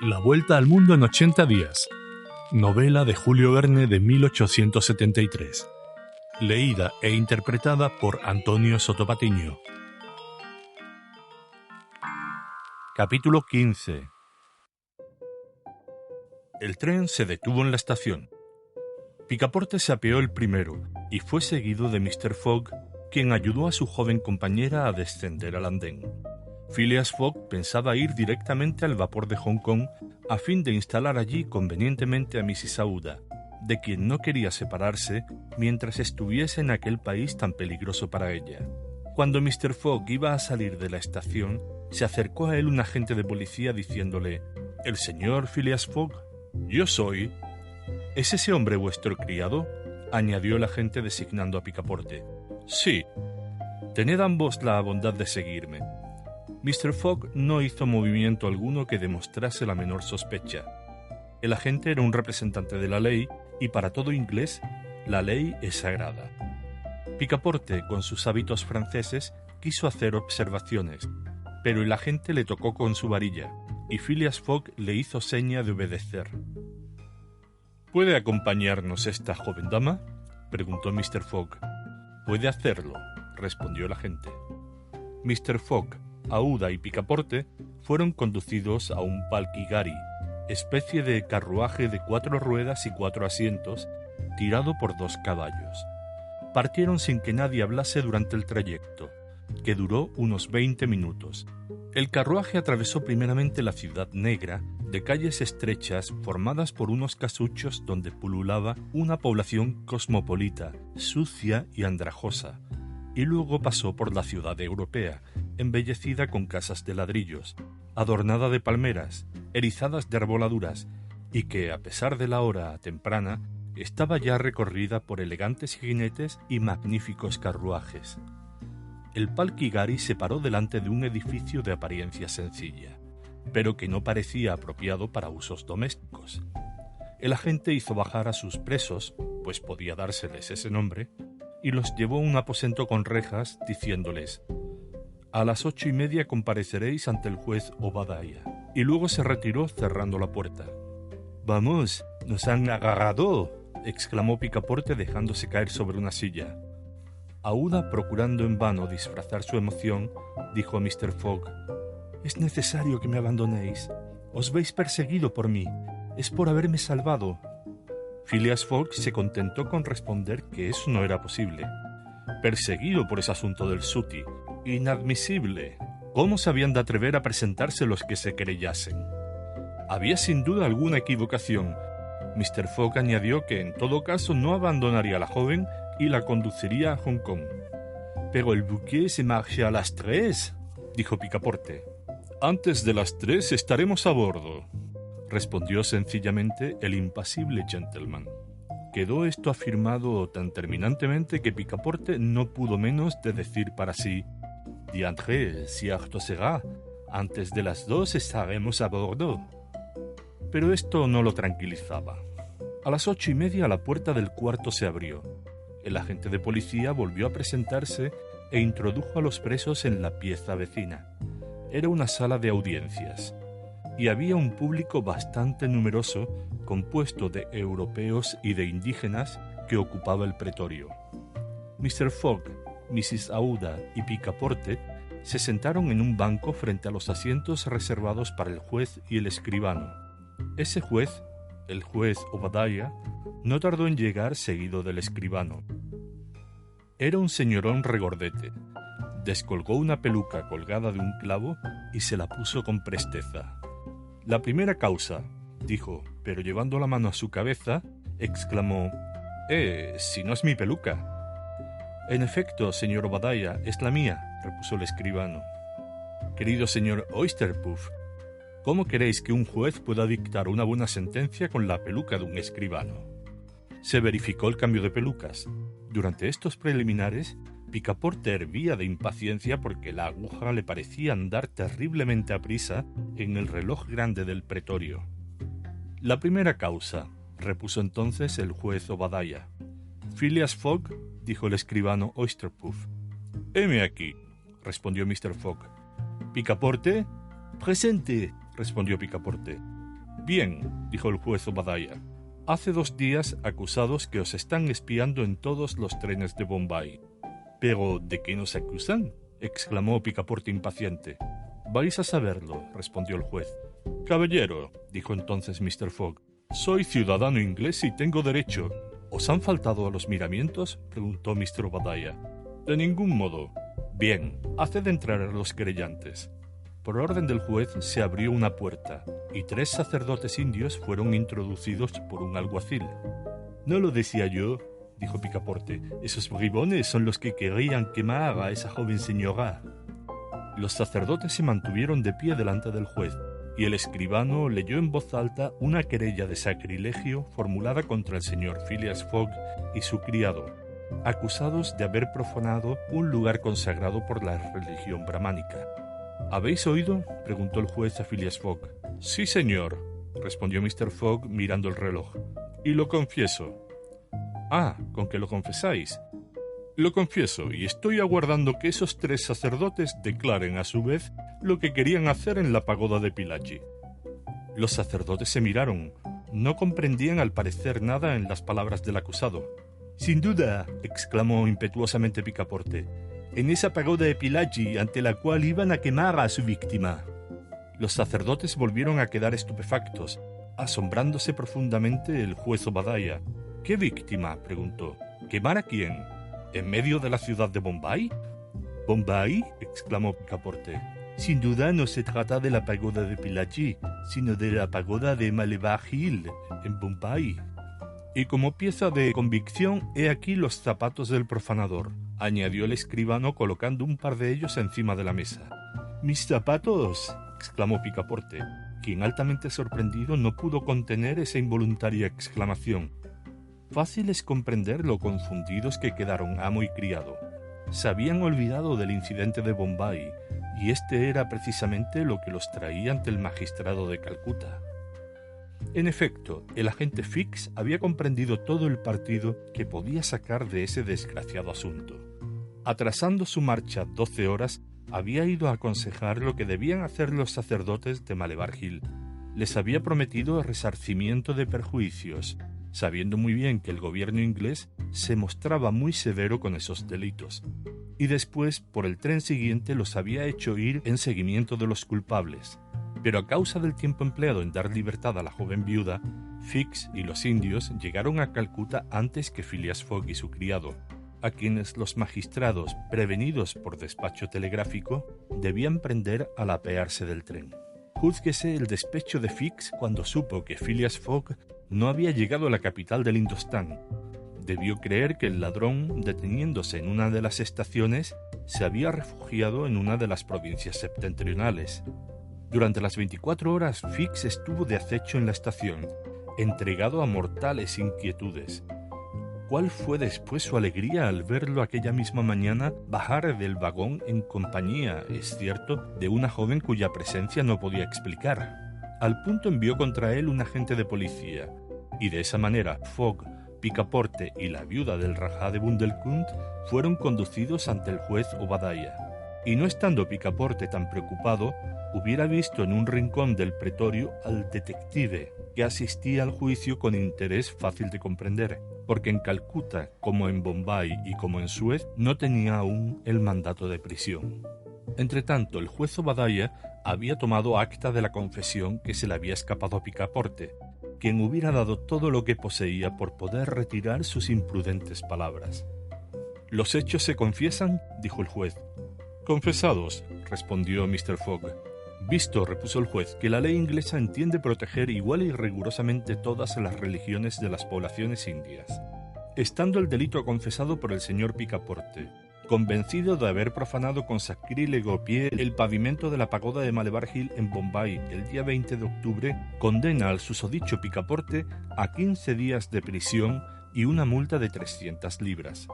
La vuelta al mundo en 80 días. Novela de Julio Verne de 1873. Leída e interpretada por Antonio Sotopatiño. Capítulo 15. El tren se detuvo en la estación. Picaporte se apeó el primero y fue seguido de Mr. Fogg, quien ayudó a su joven compañera a descender al andén. Phileas Fogg pensaba ir directamente al vapor de Hong Kong a fin de instalar allí convenientemente a Mrs. Aouda, de quien no quería separarse mientras estuviese en aquel país tan peligroso para ella. Cuando Mr. Fogg iba a salir de la estación, se acercó a él un agente de policía diciéndole: «¿El señor Phileas Fogg?» «Yo soy». «¿Es ese hombre vuestro criado?», añadió el agente designando a Picaporte. «Sí». «Tened ambos la bondad de seguirme». Mr. Fogg no hizo movimiento alguno que demostrase la menor sospecha. El agente era un representante de la ley y para todo inglés, la ley es sagrada. Picaporte, con sus hábitos franceses, quiso hacer observaciones, pero el agente le tocó con su varilla y Phileas Fogg le hizo seña de obedecer. «¿Puede acompañarnos esta joven dama?», preguntó Mr. Fogg. «Puede hacerlo», respondió el agente. Mr. Fogg, Aouda y Picaporte fueron conducidos a un palkigari, especie de carruaje de 4 ruedas y 4 asientos, tirado por 2 caballos. Partieron sin que nadie hablase durante el trayecto, que duró unos 20 minutos. El carruaje atravesó primeramente la ciudad negra, de calles estrechas formadas por unos casuchos donde pululaba una población cosmopolita, sucia y andrajosa, y luego pasó por la ciudad europea, embellecida con casas de ladrillos, adornada de palmeras, erizadas de arboladuras, y que, a pesar de la hora temprana, estaba ya recorrida por elegantes jinetes y magníficos carruajes. El palkigari se paró delante de un edificio de apariencia sencilla, pero que no parecía apropiado para usos domésticos. El agente hizo bajar a sus presos, pues podía dárseles ese nombre, y los llevó a un aposento con rejas, diciéndoles: «A las 8:30 compareceréis ante el juez Obadiah», y luego se retiró cerrando la puerta. «Vamos, nos han agarrado», exclamó Picaporte dejándose caer sobre una silla. Aouda, procurando en vano disfrazar su emoción, dijo a Mr. Fogg: «Es necesario que me abandonéis. Os veis perseguido por mí. Es por haberme salvado». Phileas Fogg se contentó con responder que eso no era posible. «Perseguido por ese asunto del Sooty. Inadmisible. ¿Cómo se habían de atrever a presentarse los que se querellasen?» Había sin duda alguna equivocación. Mr. Fogg añadió que en todo caso no abandonaría a la joven y la conduciría a Hong Kong. «Pero el buque se marcha a las 3», dijo Picaporte. «Antes de las 3 estaremos a bordo», respondió sencillamente el impasible gentleman. Quedó esto afirmado tan terminantemente que Picaporte no pudo menos de decir para sí: «Diantre, cierto será, antes de las 2 estaremos a bordo». Pero esto no lo tranquilizaba. A las 8:30 la puerta del cuarto se abrió. El agente de policía volvió a presentarse e introdujo a los presos en la pieza vecina. Era una sala de audiencias, y había un público bastante numeroso, compuesto de europeos y de indígenas, que ocupaba el pretorio. Mr. Fogg, Mrs. Aouda y Picaporte se sentaron en un banco frente a los asientos reservados para el juez y el escribano. Ese juez, el juez Obadiah, no tardó en llegar seguido del escribano. Era un señorón regordete. Descolgó una peluca colgada de un clavo y se la puso con presteza. «La primera causa», dijo, pero llevando la mano a su cabeza, exclamó: si no es mi peluca». «En efecto, señor Obadiah, es la mía», repuso el escribano. «Querido señor Oysterpuff, ¿cómo queréis que un juez pueda dictar una buena sentencia con la peluca de un escribano?». Se verificó el cambio de pelucas. Durante estos preliminares, Picaporte hervía de impaciencia porque la aguja le parecía andar terriblemente aprisa en el reloj grande del pretorio. «La primera causa», repuso entonces el juez Obadiah. «Phileas Fogg», dijo el escribano Oysterpuff. «Heme aquí», respondió Mr. Fogg. «Picaporte». «Presente», respondió Picaporte. Bien, dijo el juez Obadiah. Hace 2 días acusados que os están espiando en todos los trenes de Bombay. ¿Pero de qué nos acusan?, exclamó Picaporte impaciente. Vais a saberlo, respondió el juez. Caballero, dijo entonces Mr. Fogg, soy ciudadano inglés y tengo derecho. ¿Os han faltado a los miramientos?, preguntó Mr. Obadiah. De ningún modo. Bien, haced entrar a los querellantes. Por orden del juez se abrió una puerta, y 3 sacerdotes indios fueron introducidos por un alguacil. No lo decía yo, dijo Picaporte. Esos bribones son los que querían quemar a esa joven señora. Los sacerdotes se mantuvieron de pie delante del juez, y el escribano leyó en voz alta una querella de sacrilegio formulada contra el señor Phileas Fogg y su criado, acusados de haber profanado un lugar consagrado por la religión brahmánica. ¿Habéis oído?, preguntó el juez a Phileas Fogg. Sí, señor, respondió Mr. Fogg mirando el reloj. Y lo confieso. Ah, ¿con qué lo confesáis? Lo confieso, y estoy aguardando que esos 3 sacerdotes declaren a su vez lo que querían hacer en la pagoda de Pillaji. Los sacerdotes se miraron. No comprendían al parecer nada en las palabras del acusado. Sin duda, exclamó impetuosamente Picaporte, en esa pagoda de Pillaji ante la cual iban a quemar a su víctima. Los sacerdotes volvieron a quedar estupefactos, asombrándose profundamente el juez Obadiah. ¿Qué víctima?, preguntó. ¿Quemar a quién? ¿En medio de la ciudad de Bombay? ¿Bombay?, exclamó Picaporte. Sin duda no se trata de la pagoda de Pillaji, sino de la pagoda de Malebar Hill, en Bombay. Y como pieza de convicción, he aquí los zapatos del profanador, añadió el escribano colocando un par de ellos encima de la mesa. ¡Mis zapatos!, exclamó Picaporte, quien altamente sorprendido no pudo contener esa involuntaria exclamación. Fácil es comprender lo confundidos que quedaron amo y criado. Se habían olvidado del incidente de Bombay, y este era precisamente lo que los traía ante el magistrado de Calcuta. En efecto, el agente Fix había comprendido todo el partido que podía sacar de ese desgraciado asunto. Atrasando su marcha 12 horas, había ido a aconsejar lo que debían hacer los sacerdotes de Malebar Hill. Les había prometido resarcimiento de perjuicios, sabiendo muy bien que el gobierno inglés se mostraba muy severo con esos delitos. Y después, por el tren siguiente, los había hecho ir en seguimiento de los culpables. Pero a causa del tiempo empleado en dar libertad a la joven viuda, Fix y los indios llegaron a Calcuta antes que Phileas Fogg y su criado, a quienes los magistrados, prevenidos por despacho telegráfico, debían prender al apearse del tren. Júzguese el despecho de Fix cuando supo que Phileas Fogg no había llegado a la capital del Indostán. Debió creer que el ladrón, deteniéndose en una de las estaciones, se había refugiado en una de las provincias septentrionales. Durante las 24 horas, Fix estuvo de acecho en la estación, entregado a mortales inquietudes. ¿Cuál fue después su alegría al verlo aquella misma mañana bajar del vagón en compañía, es cierto, de una joven cuya presencia no podía explicar? Al punto envió contra él un agente de policía, y de esa manera Fogg, Picaporte y la viuda del Rajá de Bundelkund fueron conducidos ante el juez Obadiah. Y no estando Picaporte tan preocupado, hubiera visto en un rincón del pretorio al detective, que asistía al juicio con interés fácil de comprender, porque en Calcuta, como en Bombay y como en Suez, no tenía aún el mandato de prisión. Entretanto, el juez Obadiah había tomado acta de la confesión que se le había escapado a Picaporte, quien hubiera dado todo lo que poseía por poder retirar sus imprudentes palabras. «¿Los hechos se confiesan?», dijo el juez. «Confesados», respondió Mr. Fogg. «Visto», repuso el juez, «que la ley inglesa entiende proteger igual y rigurosamente todas las religiones de las poblaciones indias. Estando el delito confesado por el señor Picaporte, convencido de haber profanado con sacrílego pie el pavimento de la pagoda de Malebar Hill en Bombay el día 20 de octubre, condena al susodicho Picaporte a 15 días de prisión y una multa de 300 libras.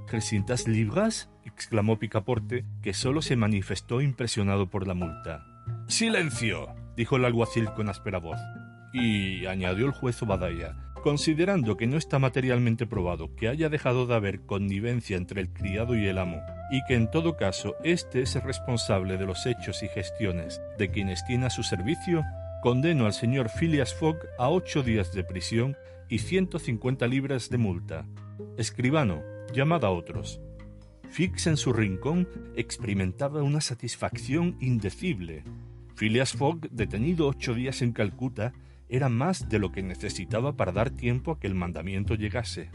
¿300 libras?», exclamó Picaporte, que solo se manifestó impresionado por la multa. «¡Silencio!», dijo el alguacil con áspera voz. «Y», añadió el juez Obadiah, «considerando que no está materialmente probado que haya dejado de haber connivencia entre el criado y el amo, y que en todo caso éste es el responsable de los hechos y gestiones de quienes tiene a su servicio, Condeno al señor Phileas Fogg a 8 días de prisión y 150 libras de multa. Escribano, llamad a otros. Fix en su rincón experimentaba una satisfacción indecible. Phileas Fogg, detenido 8 días en Calcuta, era más de lo que necesitaba para dar tiempo a que el mandamiento llegase.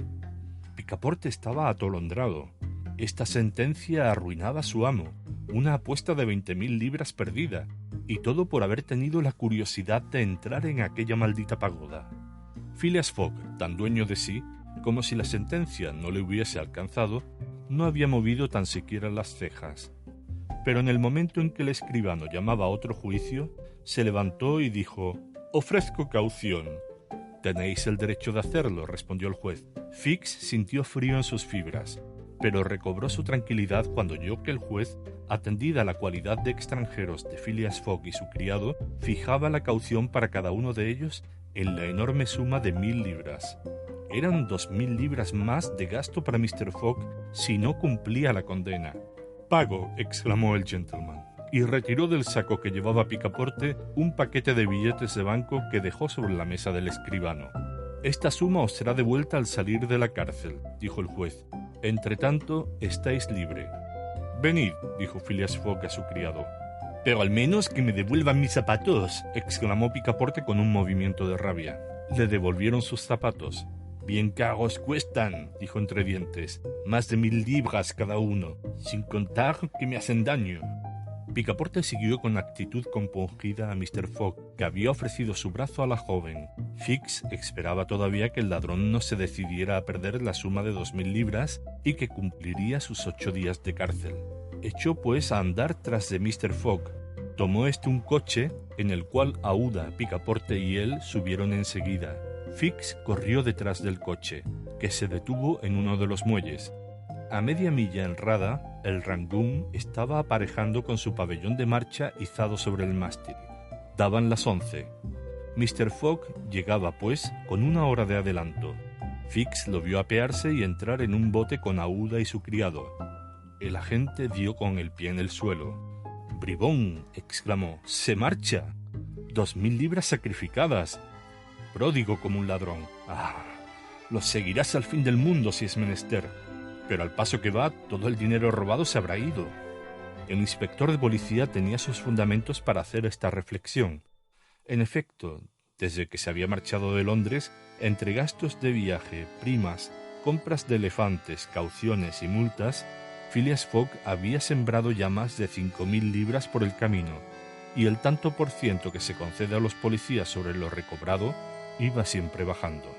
Picaporte estaba atolondrado. Esta sentencia arruinaba a su amo, una apuesta de 20.000 libras perdida, y todo por haber tenido la curiosidad de entrar en aquella maldita pagoda. Phileas Fogg, tan dueño de sí, como si la sentencia no le hubiese alcanzado, no había movido tan siquiera las cejas. Pero en el momento en que el escribano llamaba a otro juicio, se levantó y dijo: «Ofrezco caución». «Tenéis el derecho de hacerlo», respondió el juez. Fix sintió frío en sus fibras, pero recobró su tranquilidad cuando oyó que el juez, atendida la cualidad de extranjeros de Phileas Fogg y su criado, fijaba la caución para cada uno de ellos en la enorme suma de 1.000 libras. Eran 2.000 libras más de gasto para Mr. Fogg si no cumplía la condena. «Pago», exclamó el gentleman, y retiró del saco que llevaba Picaporte un paquete de billetes de banco que dejó sobre la mesa del escribano. «Esta suma os será devuelta al salir de la cárcel», dijo el juez. «Entretanto, estáis libre». «Venid», dijo Phileas Fogg a su criado. «Pero al menos que me devuelvan mis zapatos», exclamó Picaporte con un movimiento de rabia. Le devolvieron sus zapatos. «Bien caros cuestan», dijo entre dientes. «Más de 1.000 libras cada uno, sin contar que me hacen daño». Picaporte siguió con actitud compungida a Mr. Fogg, que había ofrecido su brazo a la joven. Fix esperaba todavía que el ladrón no se decidiera a perder la suma de 2.000 libras y que cumpliría sus 8 días de cárcel. Echó pues a andar tras de Mr. Fogg. Tomó un coche en el cual Aouda, Picaporte y él subieron enseguida. Fix corrió detrás del coche, que se detuvo en uno de los muelles. A media milla en rada, el Rangoon estaba aparejando con su pabellón de marcha izado sobre el mástil. Daban las 11. Mr. Fogg llegaba, pues, con 1 hora de adelanto. Fix lo vio apearse y entrar en un bote con Aouda y su criado. El agente dio con el pie en el suelo. «¡Bribón!», exclamó. «¡Se marcha! 2.000 libras sacrificadas. Pródigo como un ladrón. ¡Ah! Lo seguirás al fin del mundo si es menester. Pero al paso que va, todo el dinero robado se habrá ido». El inspector de policía tenía sus fundamentos para hacer esta reflexión. En efecto, desde que se había marchado de Londres, entre gastos de viaje, primas, compras de elefantes, cauciones y multas, Phileas Fogg había sembrado ya más de 5.000 libras por el camino, y el tanto por ciento que se concede a los policías sobre lo recobrado iba siempre bajando.